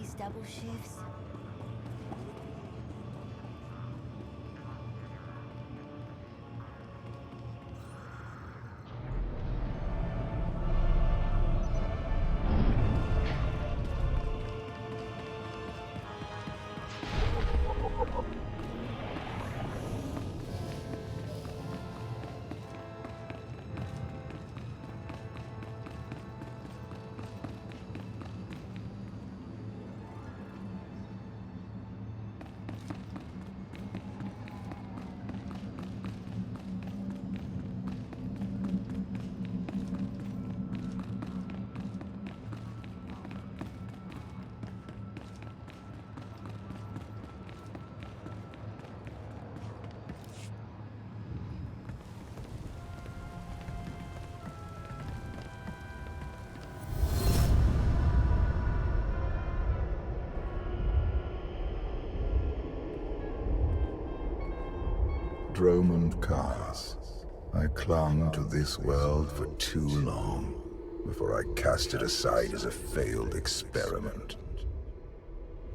these double shifts? Dromund Kaas. I clung to this world for too long before I cast it aside as a failed experiment.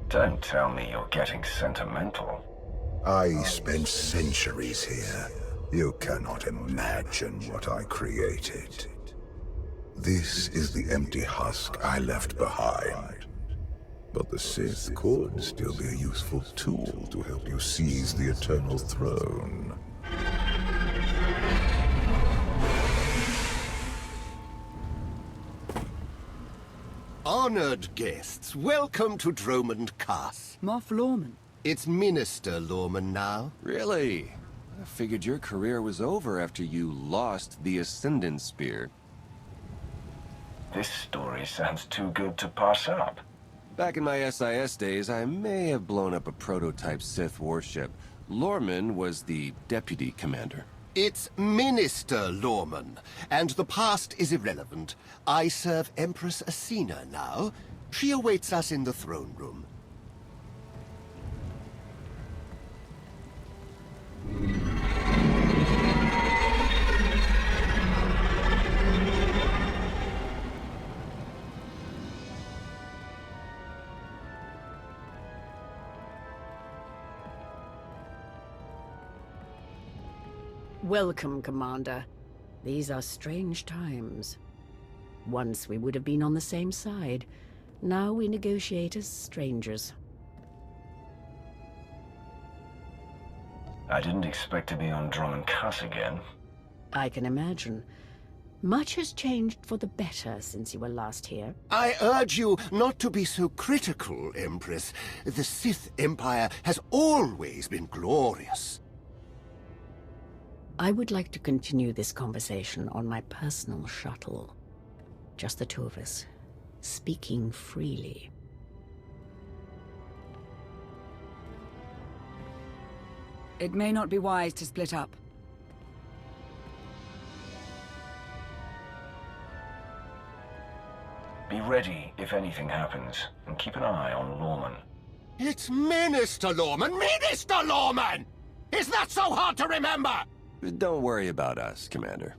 Don't tell me you're getting sentimental. I spent centuries here. You cannot imagine what I created. This is the empty husk I left behind. But the Sith could still be a useful tool to help you seize the Eternal Throne. Honored guests, welcome to Dromund Kaas. Moff Lorman. It's Minister Lorman now. Really? I figured your career was over after you lost the Ascendant Spear. This story sounds too good to pass up. Back in my SIS days, I may have blown up a prototype Sith warship. Lorman was the deputy commander. It's Minister Lorman, and the past is irrelevant. I serve Empress Asina now. She awaits us in the throne room. Welcome, Commander. These are strange times. Once we would have been on the same side. Now we negotiate as strangers. I didn't expect to be on Dromund Kaas again. I can imagine. Much has changed for the better since you were last here. I urge you not to be so critical, Empress. The Sith Empire has always been glorious. I would like to continue this conversation on my personal shuttle. Just the two of us, speaking freely. It may not be wise to split up. Be ready if anything happens, and keep an eye on Lorman. It's Minister Lorman! Minister Lorman! Is that so hard to remember? Don't worry about us, Commander.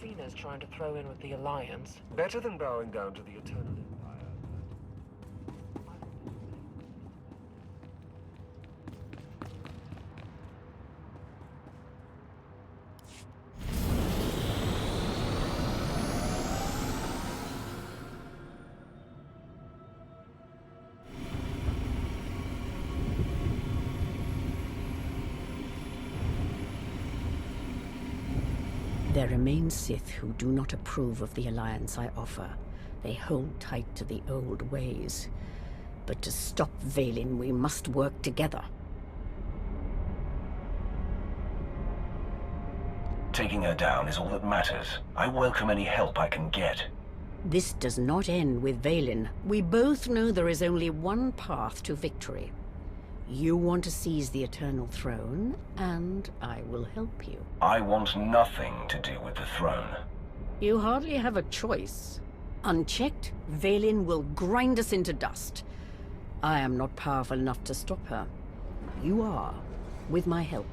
Asina's trying to throw in with the Alliance. Better than bowing down to the Eternal Empire. There remain Sith who do not approve of the alliance I offer. They hold tight to the old ways. But to stop Vaylin, we must work together. Taking her down is all that matters. I welcome any help I can get. This does not end with Valen. We both know there is only one path to victory. You want to seize the Eternal Throne, and I will help you. I want nothing to do with the throne. You hardly have a choice. Unchecked, Valen will grind us into dust. I am not powerful enough to stop her. You are, with my help.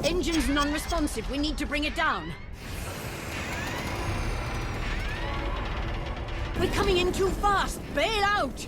Engine's non-responsive. We need to bring it down. We're coming in too fast. Bail out!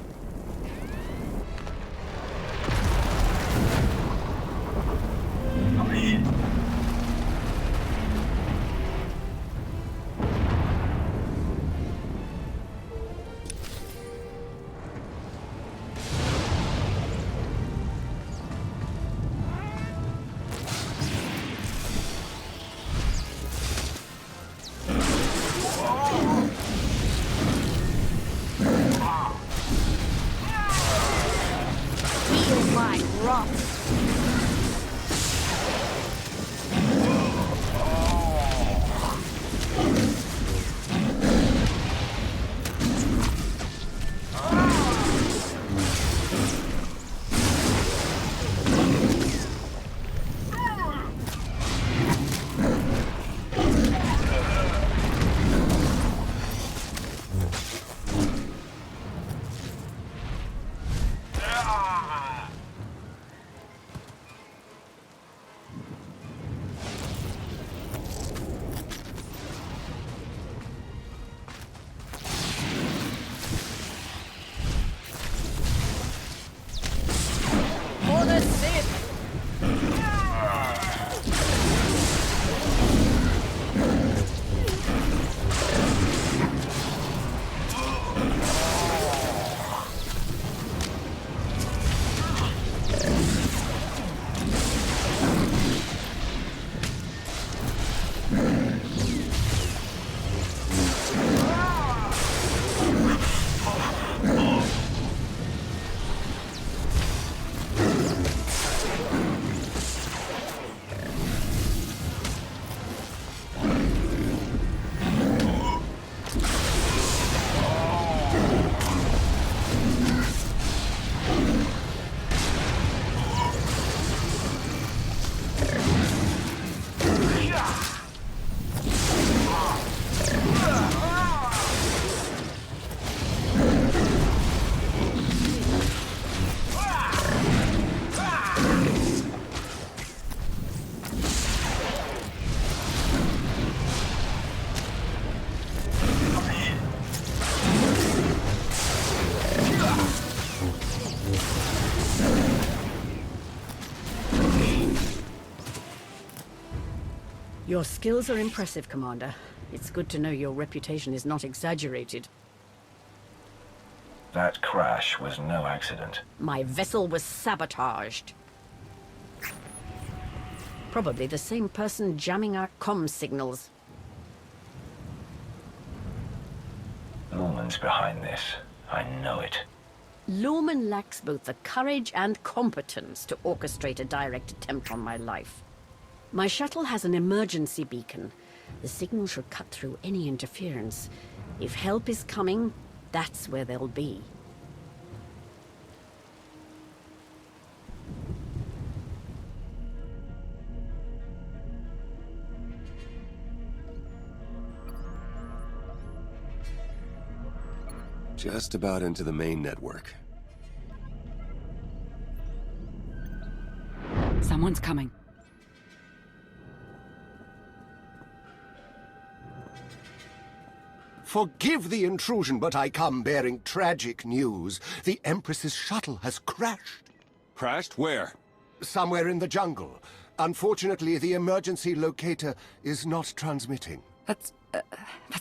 Your skills are impressive, Commander. It's good to know your reputation is not exaggerated. That crash was no accident. My vessel was sabotaged. Probably the same person jamming our comm signals. Lorman's behind this. I know it. Lorman lacks both the courage and competence to orchestrate a direct attempt on my life. My shuttle has an emergency beacon. The signal should cut through any interference. If help is coming, that's where they'll be. Just about into the main network. Someone's coming. Forgive the intrusion, but I come bearing tragic news. The Empress's shuttle has crashed. Crashed? Where? Somewhere in the jungle. Unfortunately, the emergency locator is not transmitting. That's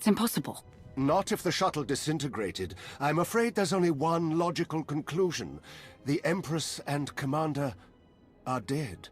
impossible. Not if the shuttle disintegrated. I'm afraid there's only one logical conclusion. The Empress and Commander are dead.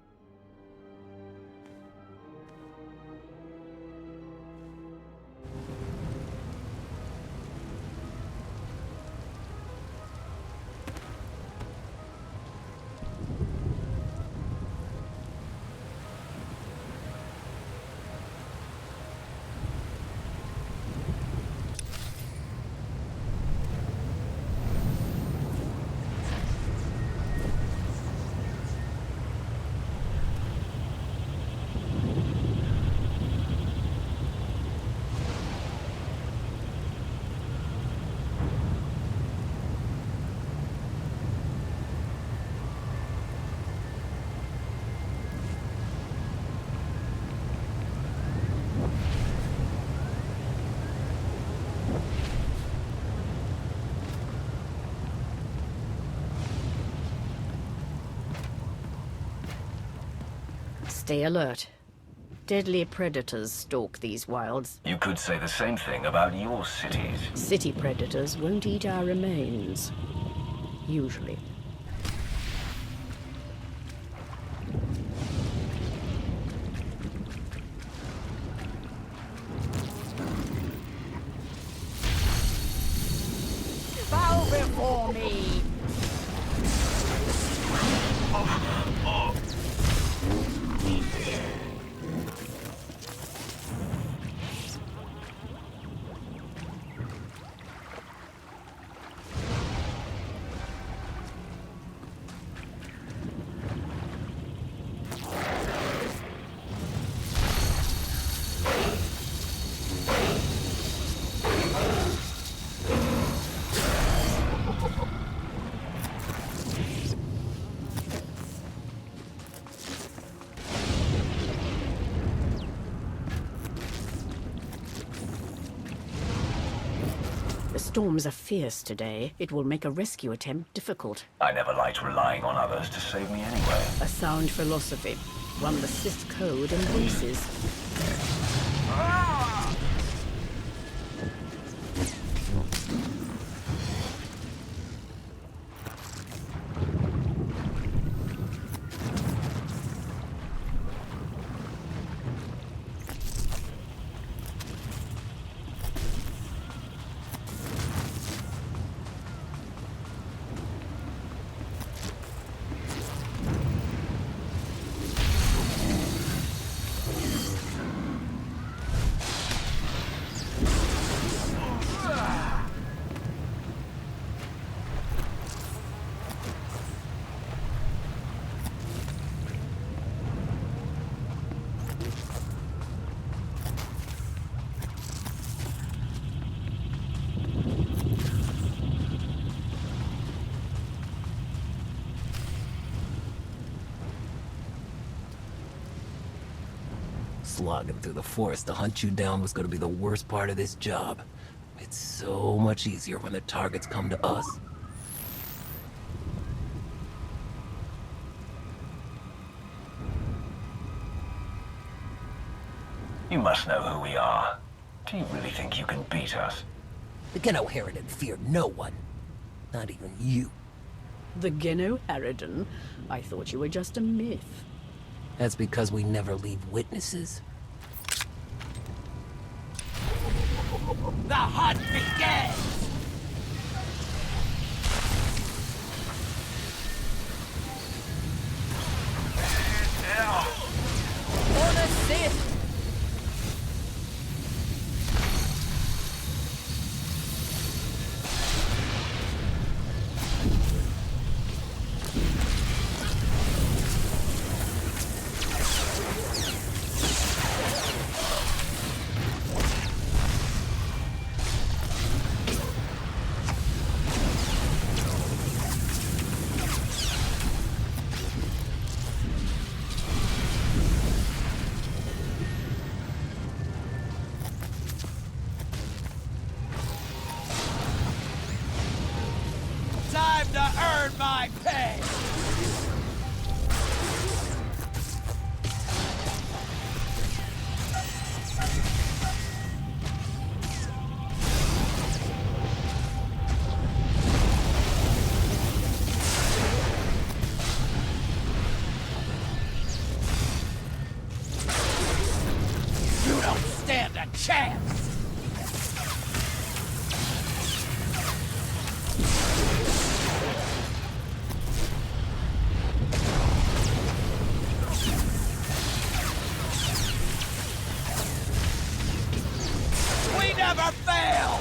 Stay alert. Deadly predators stalk these wilds. You could say the same thing about your cities. City predators won't eat our remains. Usually. Bow before me! The storms are fierce today. It will make a rescue attempt difficult. I never liked relying on others to save me anyway. A sound philosophy. One the Sith code embraces. Slogging through the forest to hunt you down was going to be the worst part of this job. It's so much easier when the targets come to us. You must know who we are. Do you really think you can beat us? The Geno Harridan fear no one. Not even you. The Geno Harridan? I thought you were just a myth. That's because we never leave witnesses. The hunt begins! For the Sith! Time to earn my pay! You don't stand a chance! We never fail!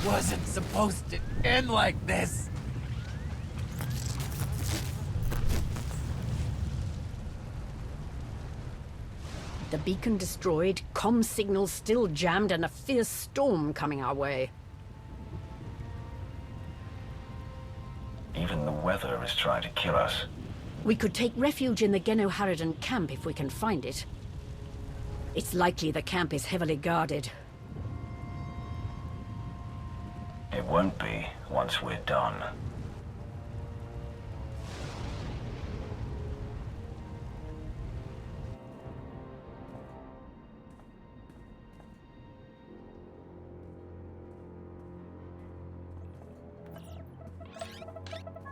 Wasn't supposed to end like this. The beacon destroyed, comm signals still jammed, and a fierce storm coming our way. Even the weather is trying to kill us. We could take refuge in the Genoharadan camp if we can find it. It's likely the camp is heavily guarded. It won't be once we're done.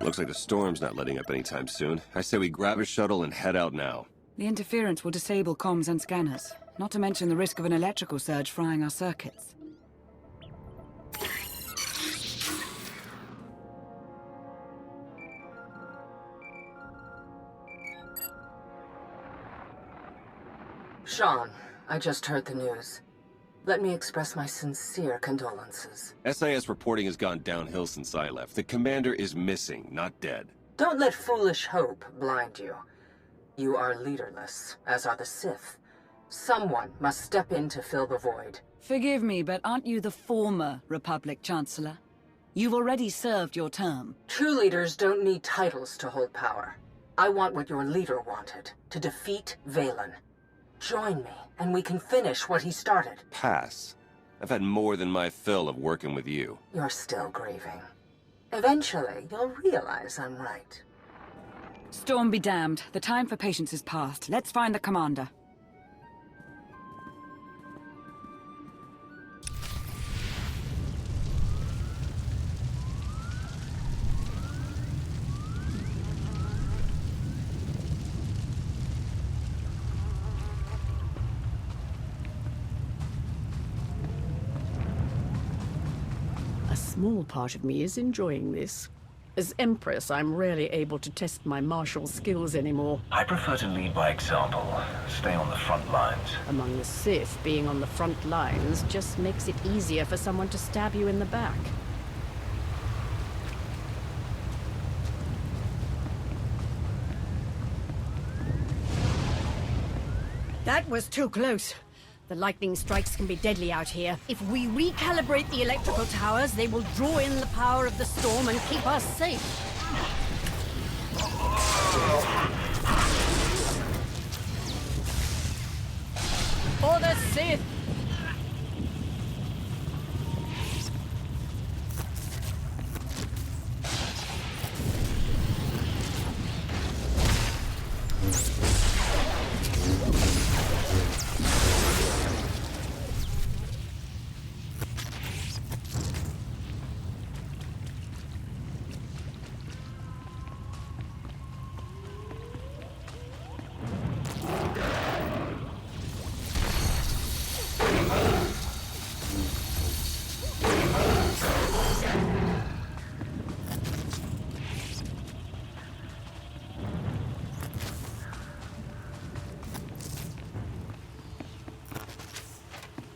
Looks like the storm's not letting up anytime soon. I say we grab a shuttle and head out now. The interference will disable comms and scanners, not to mention the risk of an electrical surge frying our circuits. Sean, I just heard the news. Let me express my sincere condolences. SIS reporting has gone downhill since I left. The commander is missing, not dead. Don't let foolish hope blind you. You are leaderless, as are the Sith. Someone must step in to fill the void. Forgive me, but aren't you the former Republic Chancellor? You've already served your term. True leaders don't need titles to hold power. I want what your leader wanted, to defeat Valen. Join me, and we can finish what he started. Pass. I've had more than my fill of working with you. You're still grieving. Eventually, you'll realize I'm right. Storm be damned. The time for patience is past. Let's find the commander. A small part of me is enjoying this. As Empress, I'm rarely able to test my martial skills anymore. I prefer to lead by example, stay on the front lines. Among the Sith, being on the front lines just makes it easier for someone to stab you in the back. That was too close. The lightning strikes can be deadly out here. If we recalibrate the electrical towers, they will draw in the power of the storm and keep us safe. For the Sith!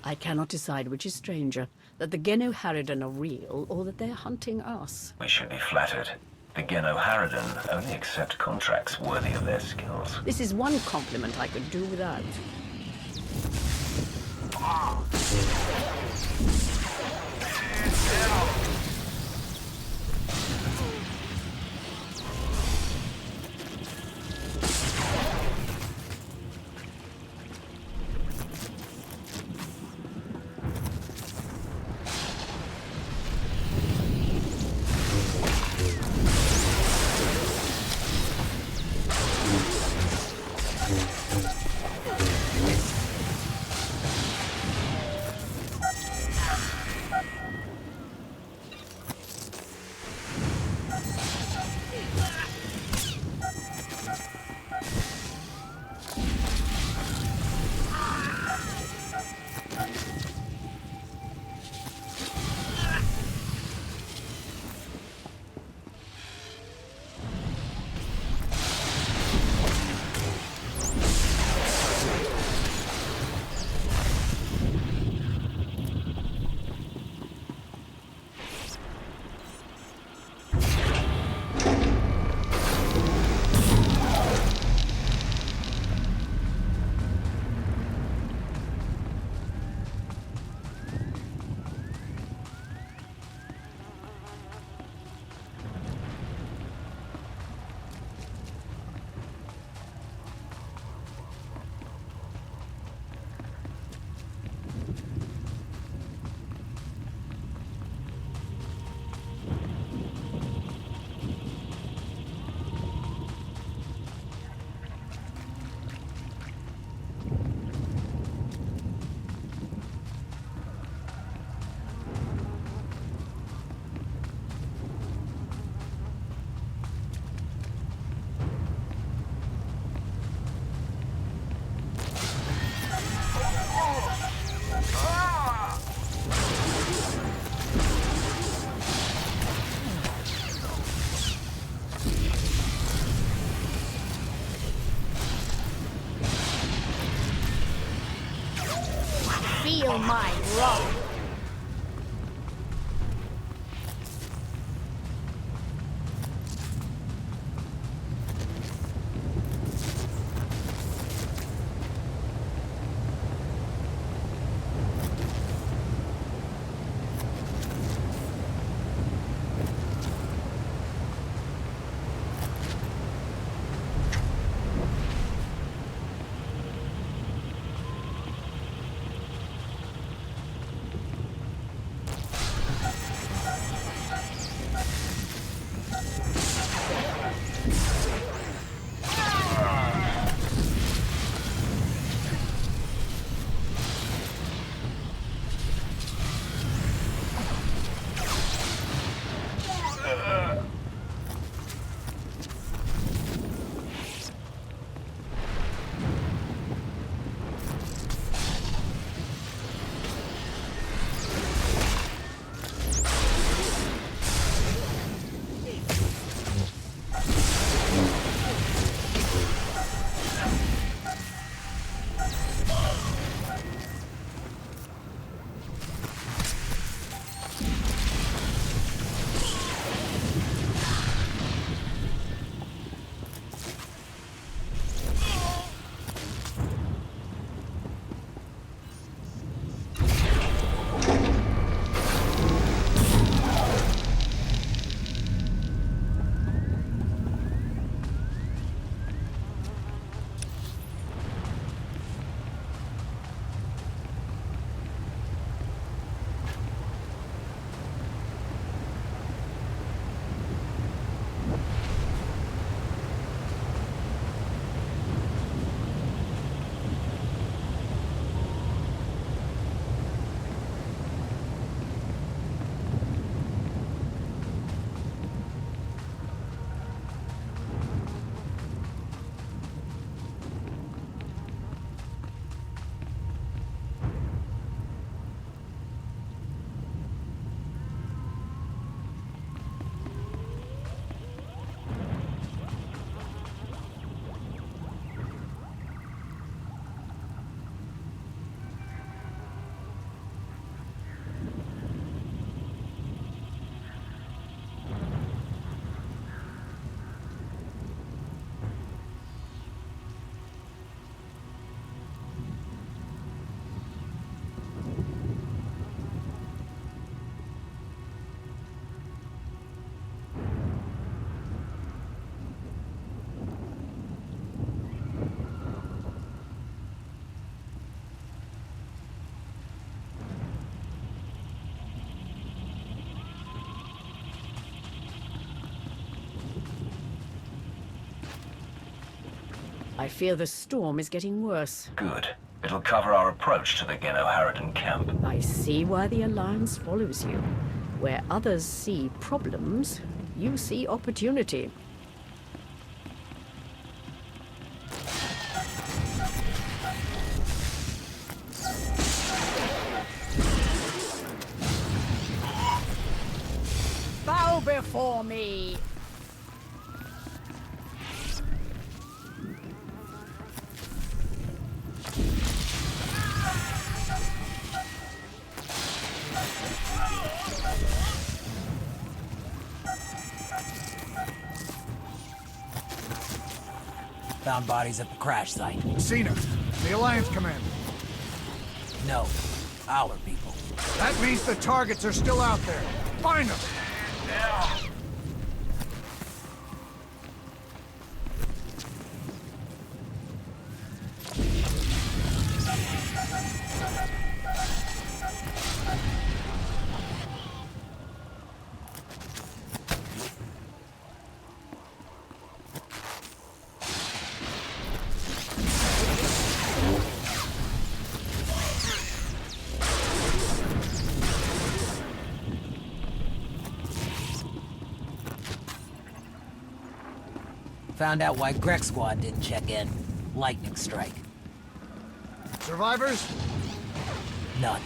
I cannot decide which is stranger, that the Genoharadan are real, or that they're hunting us. We should be flattered. The Genoharadan only accept contracts worthy of their skills. This is one compliment I could do without. feel my wrath. I fear the storm is getting worse. Good. It'll cover our approach to the Genoharadan camp. I see why the Alliance follows you. Where others see problems, you see opportunity. Bow before me! Found bodies at the crash site. Cena, the Alliance Commander. No, our people. That means the targets are still out there. Find them! Found out why Greg Squad didn't check in. Lightning strike. Survivors? None.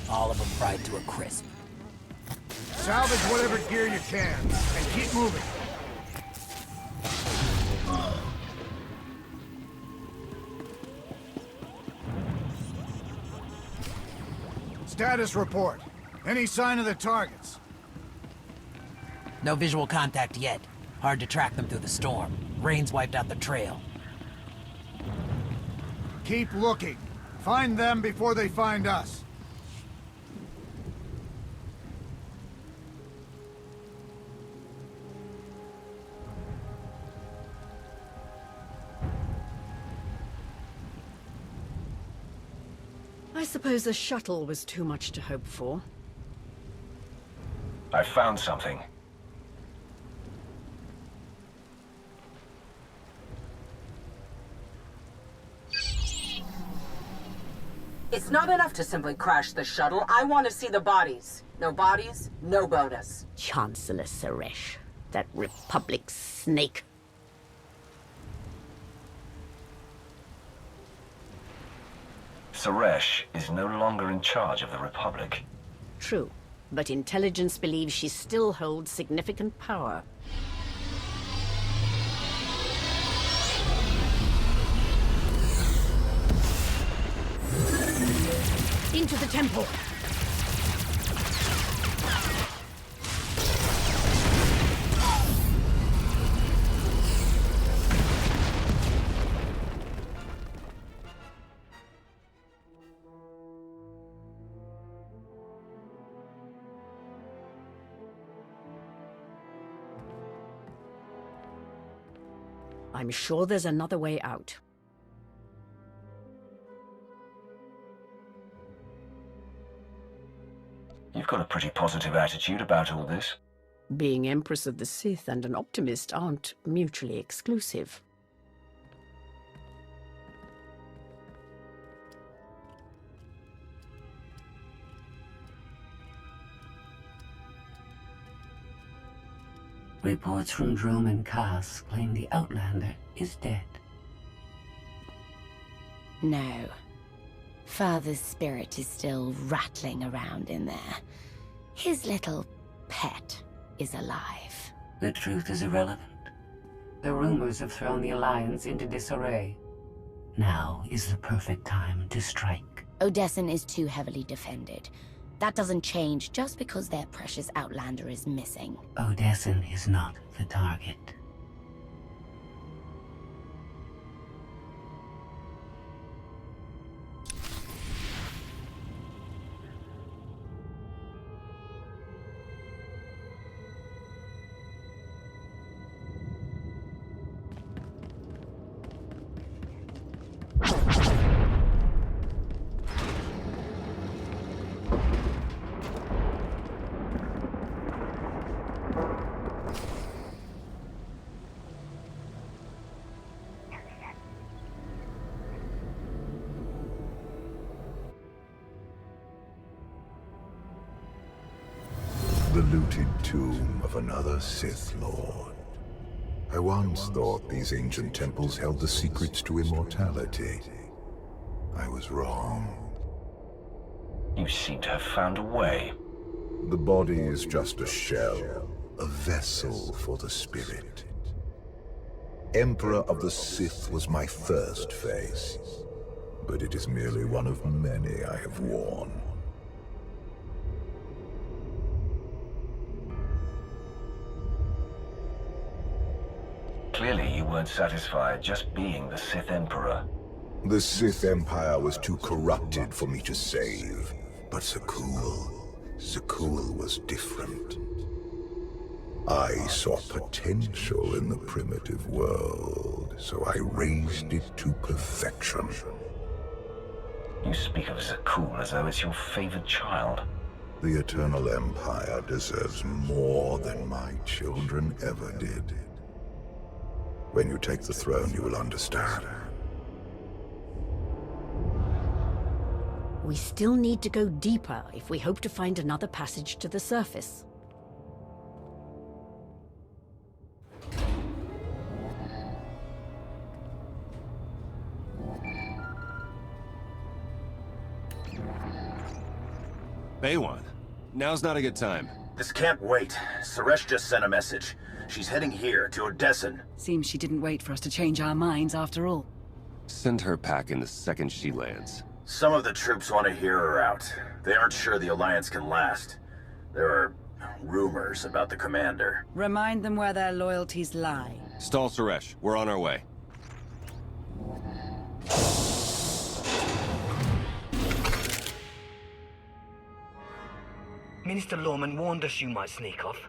All of them fried to a crisp. Salvage whatever gear you can, and keep moving. Status report. Any sign of the targets? No visual contact yet. Hard to track them through the storm. Rain's wiped out the trail. Keep looking. Find them before they find us. I suppose a shuttle was too much to hope for. I found something. It's not enough to simply crash the shuttle. I want to see the bodies. No bodies, no bonus. Chancellor Suresh, that Republic snake. Suresh is no longer in charge of the Republic. True, but intelligence believes she still holds significant power. Into the temple! I'm sure there's another way out. You've got a pretty positive attitude about all this. Being Empress of the Sith and an optimist aren't mutually exclusive. Reports from Drome and Cass claim the Outlander is dead. No. Father's spirit is still rattling around in there. His little pet is alive. The truth is irrelevant. The rumors have thrown the Alliance into disarray. Now is the perfect time to strike. Odessen is too heavily defended. That doesn't change just because their precious Outlander is missing. Odessen is not the target. The looted tomb of another Sith Lord. I once thought these ancient temples held the secrets to immortality. I was wrong. You seem to have found a way. The body is just a shell, a vessel for the spirit. Emperor of the Sith was my first face, but it is merely one of many I have worn. Clearly you weren't satisfied just being the Sith Emperor. The Sith Empire was too corrupted for me to save, but Zakul was different. I saw potential in the primitive world, so I raised it to perfection. You speak of Zakul as though it's your favored child. The Eternal Empire deserves more than my children ever did. When you take the throne, you will understand. We still need to go deeper if we hope to find another passage to the surface. Baywan, now's not a good time. This can't wait. Suresh just sent a message. She's heading here, to Odessen. Seems she didn't wait for us to change our minds after all. Send her packing the second she lands. Some of the troops want to hear her out. They aren't sure the Alliance can last. There are rumors about the commander. Remind them where their loyalties lie. Stall Suresh, we're on our way. Minister Lorman warned us you might sneak off.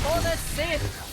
For the Sith!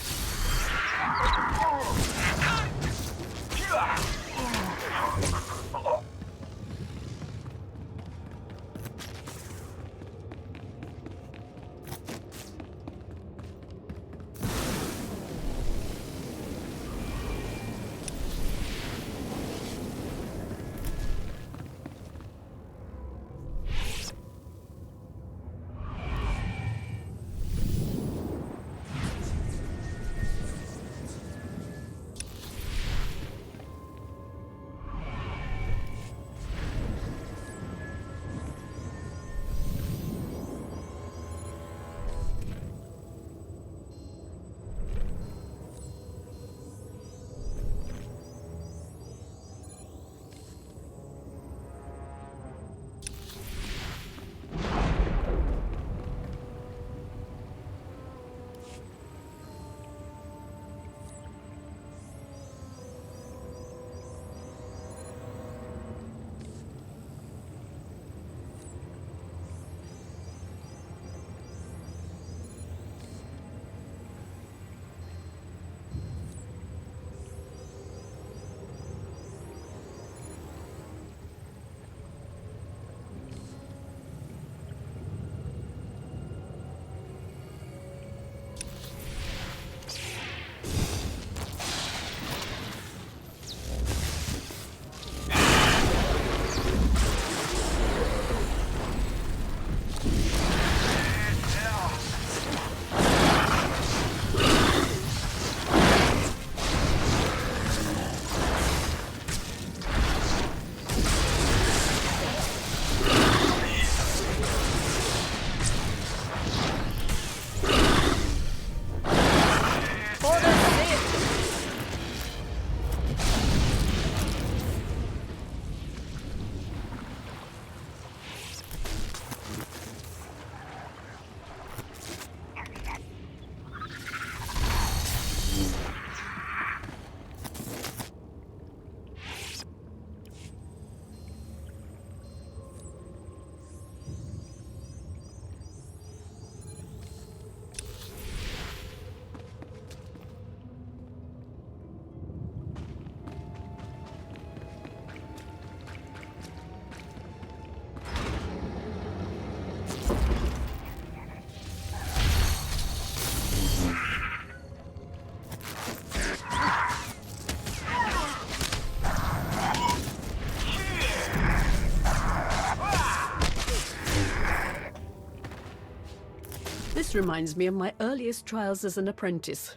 This reminds me of my earliest trials as an apprentice,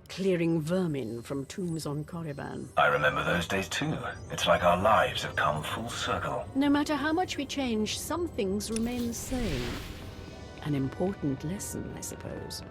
clearing vermin from tombs on Korriban. I remember those days too. It's like our lives have come full circle. No matter how much we change, some things remain the same. An important lesson, I suppose.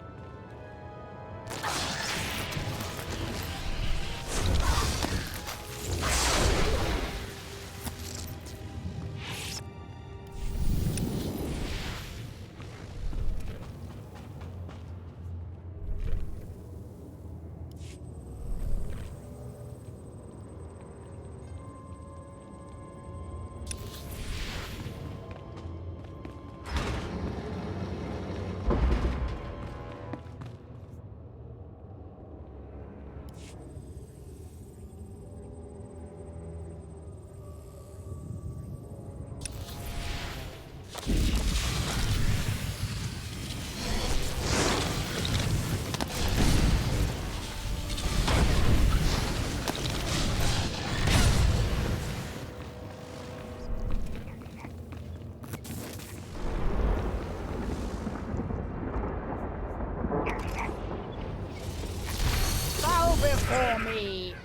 Bow before me!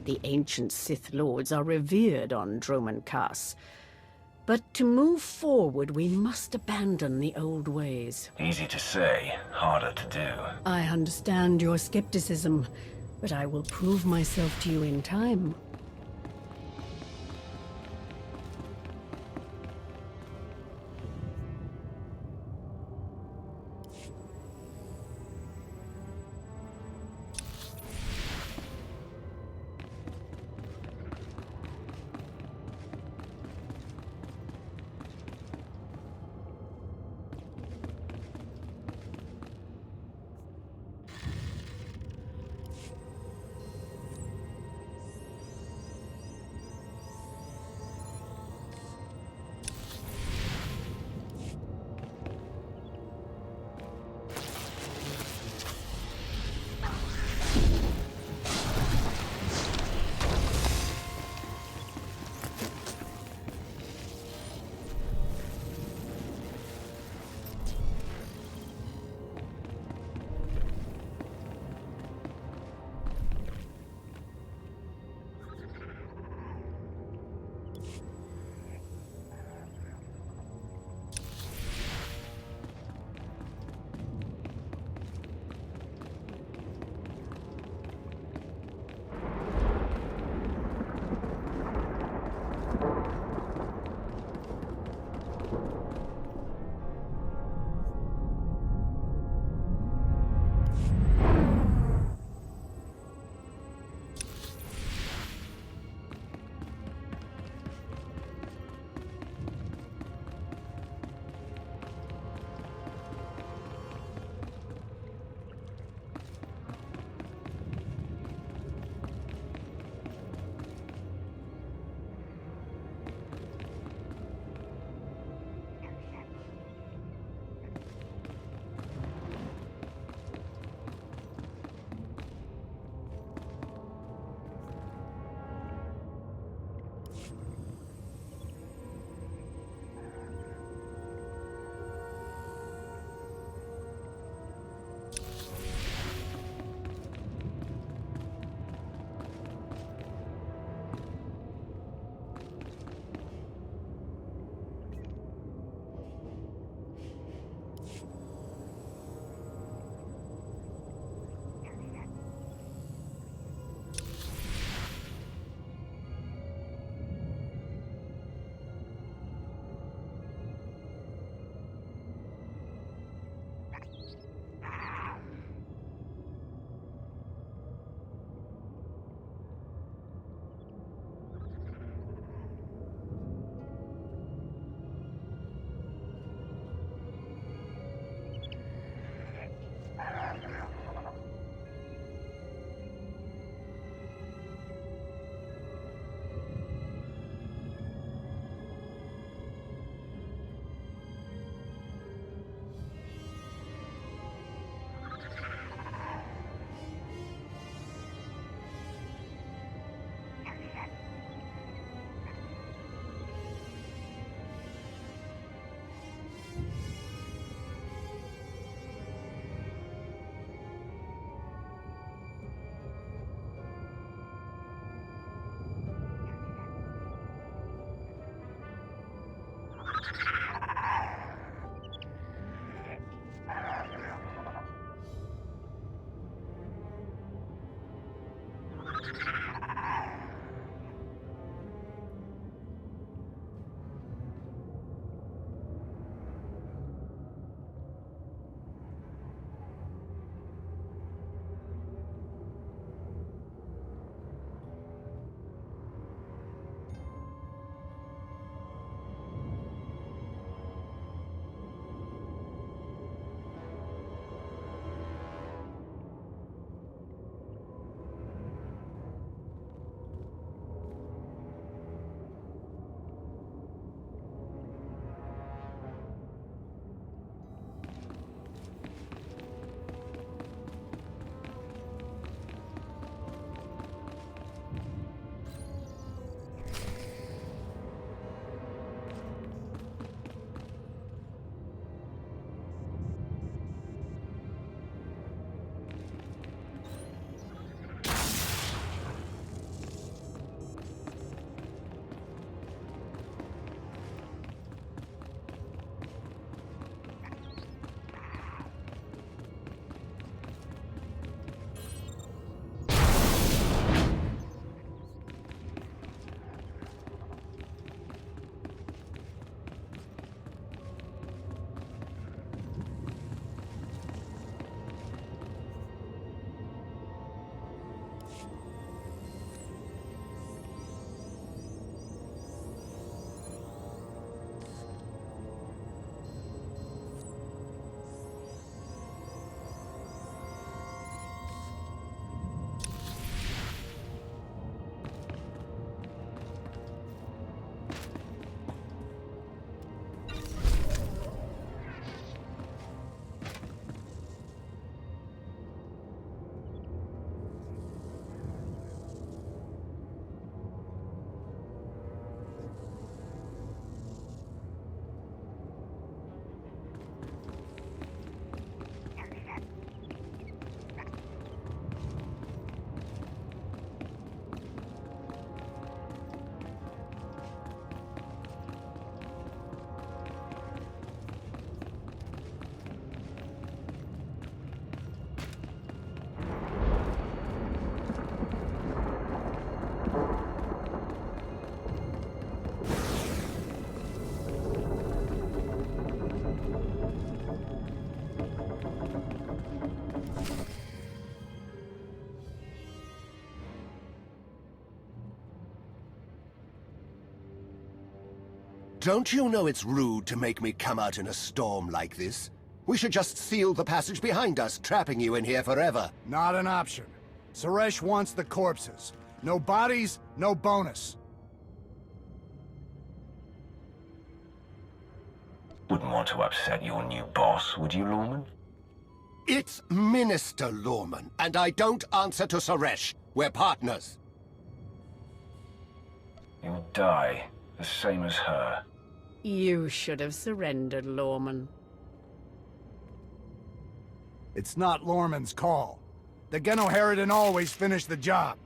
The ancient Sith Lords are revered on Droman Kaas. But to move forward, we must abandon the old ways. Easy to say, harder to do. I understand your skepticism, but I will prove myself to you in time. Don't you know it's rude to make me come out in a storm like this? We should just seal the passage behind us, trapping you in here forever. Not an option. Suresh wants the corpses. No bodies, no bonus. Wouldn't want to upset your new boss, would you, Lorman? It's Minister Lorman, and I don't answer to Suresh. We're partners. You'll die, the same as her. You should have surrendered, Lorman. It's not Lorman's call. The Genoheridan always finish the job.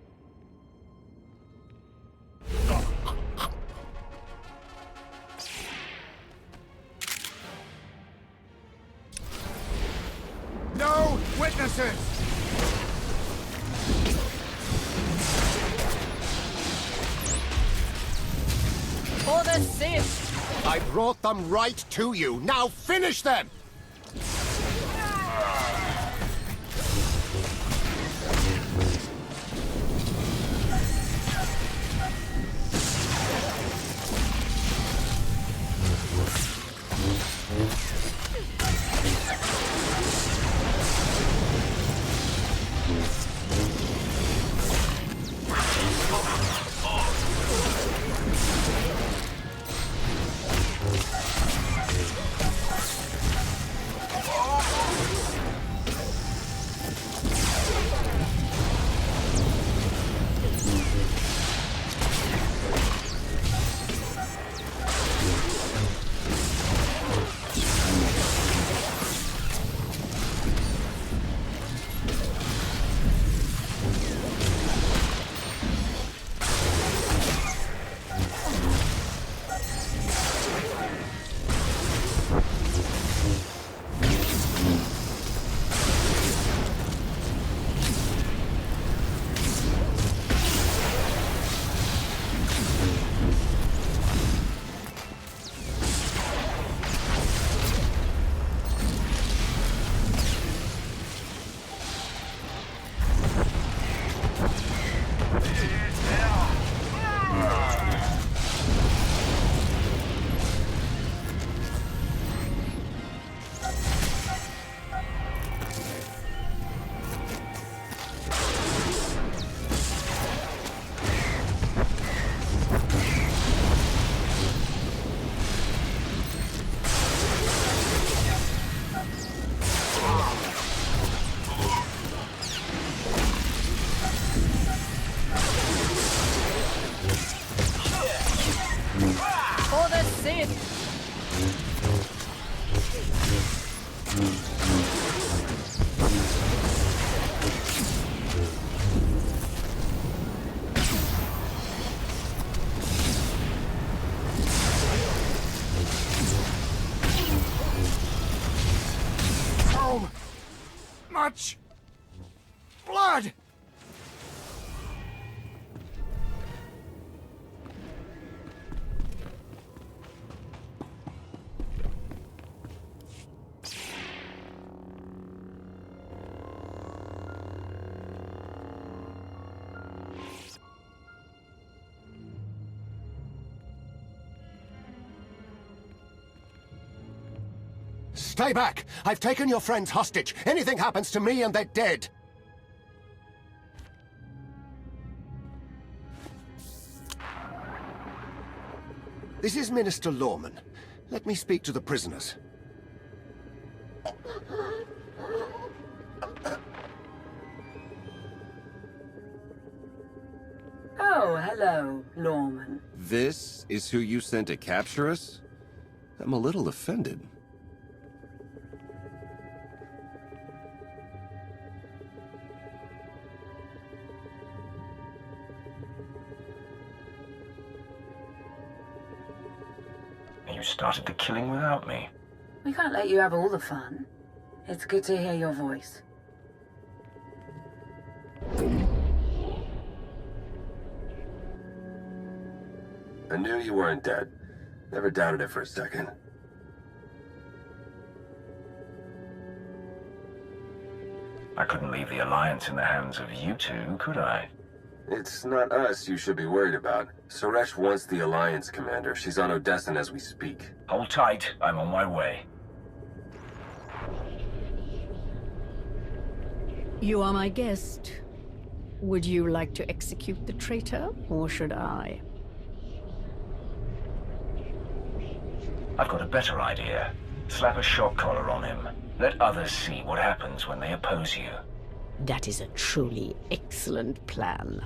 No witnesses! For the Sith! I brought them right to you. Now finish them! Much blood! Stay back! I've taken your friends hostage. Anything happens to me and they're dead. This is Minister Lorman. Let me speak to the prisoners. Oh, hello, Lorman. This is who you sent to capture us? I'm a little offended. You started the killing without me. We can't let you have all the fun. It's good to hear your voice. I knew you weren't dead. Never doubted it for a second. I couldn't leave the Alliance in the hands of you two, could I? It's not us you should be worried about. Suresh wants the Alliance commander. She's on Odessan as we speak. Hold tight, I'm on my way. You are my guest. Would you like to execute the traitor, or should I? I've got a better idea. Slap a shock collar on him. Let others see what happens when they oppose you. That is a truly excellent plan.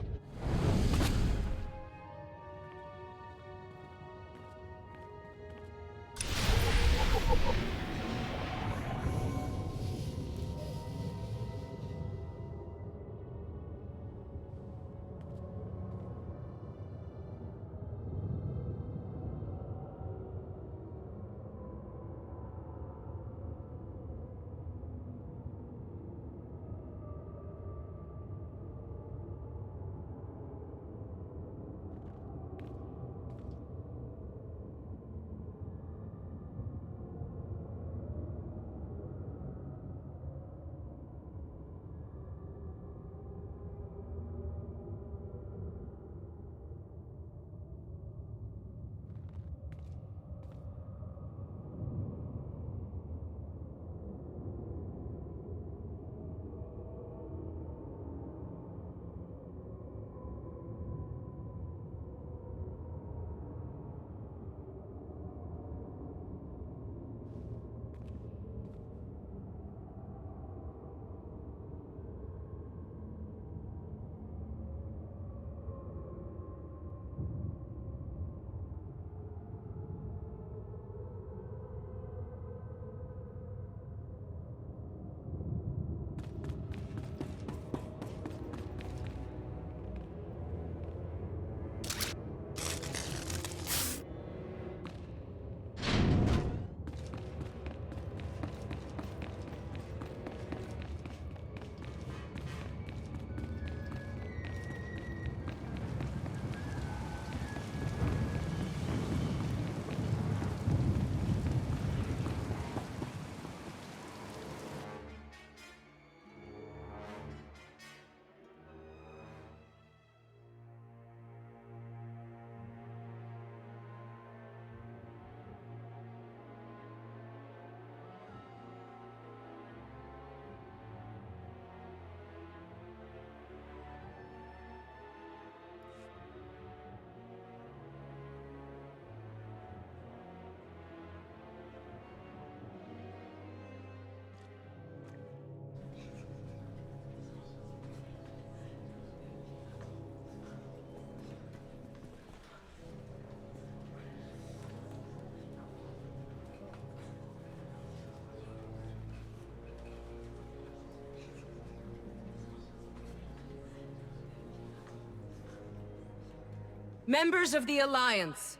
Members of the Alliance,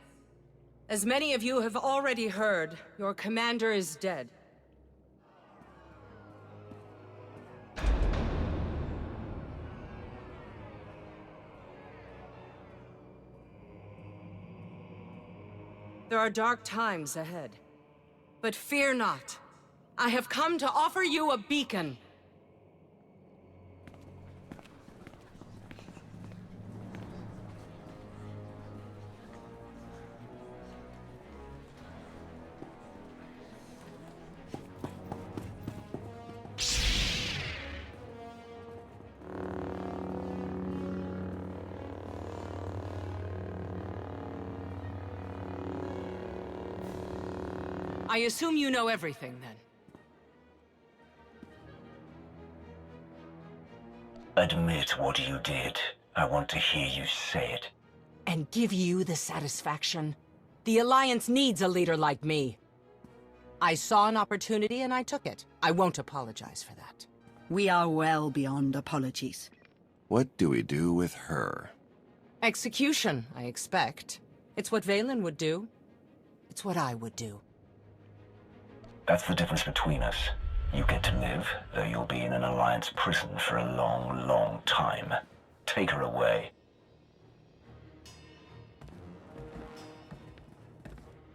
as many of you have already heard, your commander is dead. There are dark times ahead. But fear not. I have come to offer you a beacon. I assume you know everything, then. Admit what you did. I want to hear you say it. And give you the satisfaction? The Alliance needs a leader like me. I saw an opportunity and I took it. I won't apologize for that. We are well beyond apologies. What do we do with her? Execution, I expect. It's what Valen would do. It's what I would do. That's the difference between us. You get to live, though you'll be in an Alliance prison for a long, long time. Take her away.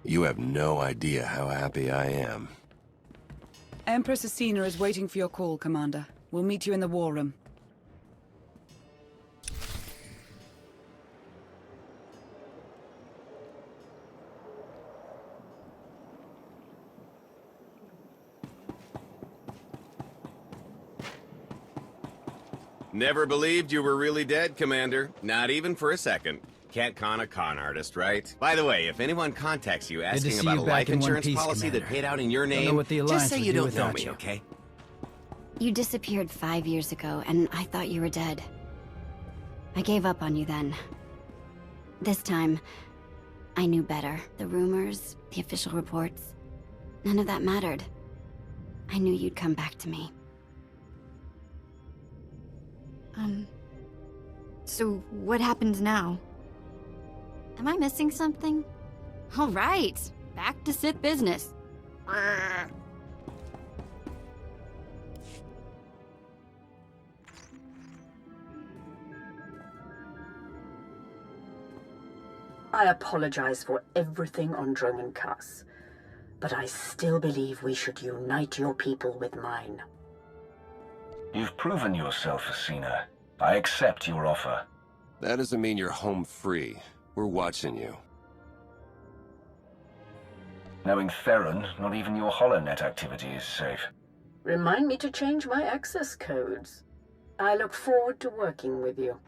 You have no idea how happy I am. Empress Asina is waiting for your call, Commander. We'll meet you in the war room. Never believed you were really dead, Commander. Not even for a second. Can't con a con artist, right? By the way, if anyone contacts you asking about a life insurance policy that paid out in your name, just say you don't know me, okay? You disappeared 5 years ago, and I thought you were dead. I gave up on you then. This time, I knew better. The rumors, the official reports, none of that mattered. I knew you'd come back to me. So what happens now? Am I missing something? All right, back to Sith business. I apologize for everything on Droman Cuss, but I still believe we should unite your people with mine. You've proven yourself, Asina. I accept your offer. That doesn't mean you're home free. We're watching you. Knowing Theron, not even your HoloNet activity is safe. Remind me to change my access codes. I look forward to working with you.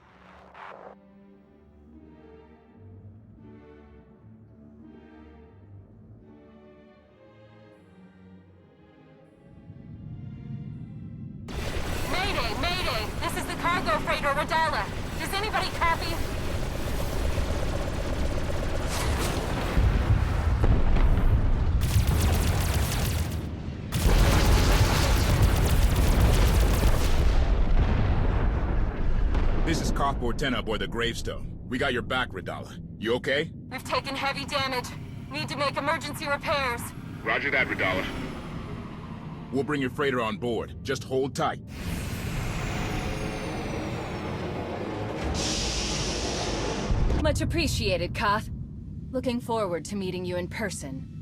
Mayday! Mayday! This is the cargo freighter Radala. Does anybody copy? This is Cockboard 10 aboard the Gravestone. We got your back, Radala. You okay? We've taken heavy damage. Need to make emergency repairs. Roger that, Radala. We'll bring your freighter on board. Just hold tight. Much appreciated, Koth. Looking forward to meeting you in person.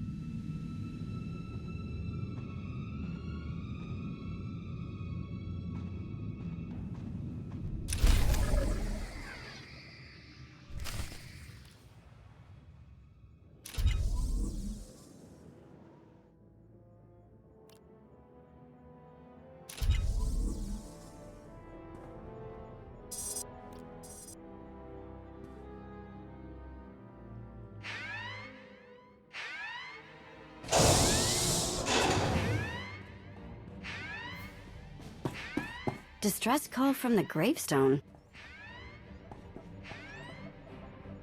Distress call from the Gravestone.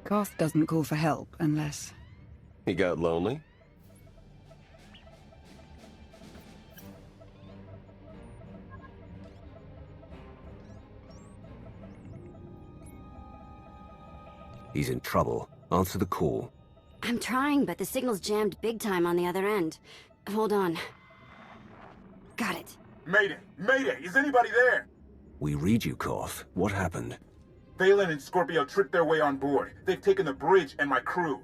Koth doesn't call for help unless... He got lonely? He's in trouble. Answer the call. I'm trying, but the signal's jammed big time on the other end. Hold on. Got it. Mayday! Mayday! Is anybody there? We read you, Koth. What happened? Valen and Scorpio tricked their way on board. They've taken the bridge and my crew.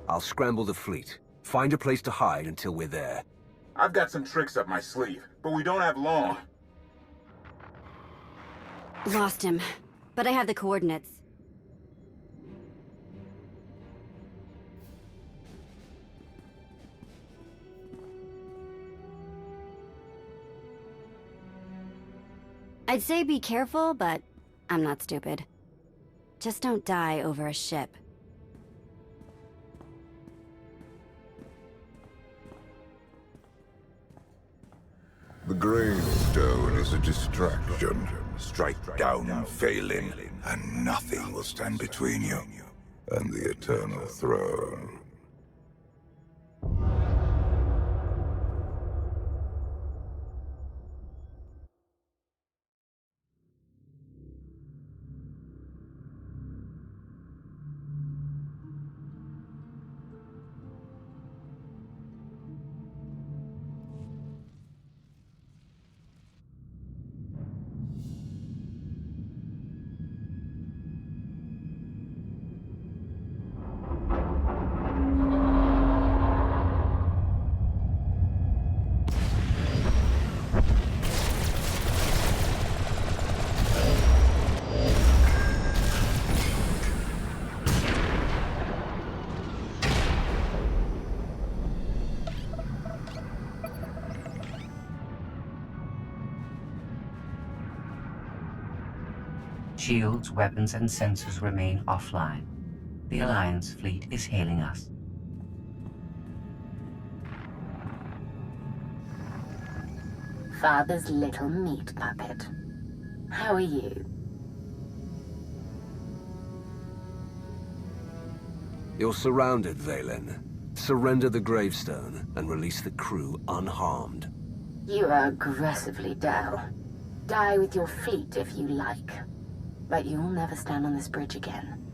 I'll scramble the fleet. Find a place to hide until we're there. I've got some tricks up my sleeve, but we don't have long. Lost him, but I have the coordinates. I'd say be careful, but I'm not stupid. Just don't die over a ship. The Gravestone is a distraction. Strike down Phelan, and nothing will stand between you and the Eternal Throne. Shields, weapons, and sensors remain offline. The Alliance fleet is hailing us. Father's little meat puppet. How are you? You're surrounded, Valen. Surrender the gravestone and release the crew unharmed. You are aggressively down. Die with your fleet if you like. But you'll never stand on this bridge again.